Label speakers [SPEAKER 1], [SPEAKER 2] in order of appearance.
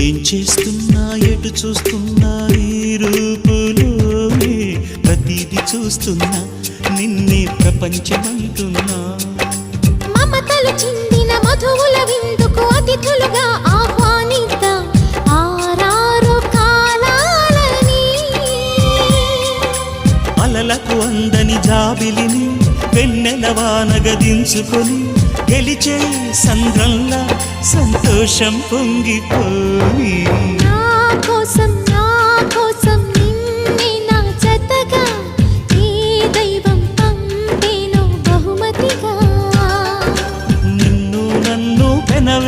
[SPEAKER 1] ఏం చేస్తున్నా ఎటు చూస్తున్నా నీ రూపులోనే ప్రతిదీ చూస్తున్నా నిన్నే ప్రపంచమంటున్నా
[SPEAKER 2] మమతలు చిందిన మధువుల విందుకు అతిథులుగా ఆహ్వానిద్దాం ఆరారు కాలాలని
[SPEAKER 1] అలలకు అందని జాబిలిని వెన్నెల వానగదించుకొని గెలిచే సంద్రంలా సంతోషం పొంగిపోయి
[SPEAKER 2] నా కోసం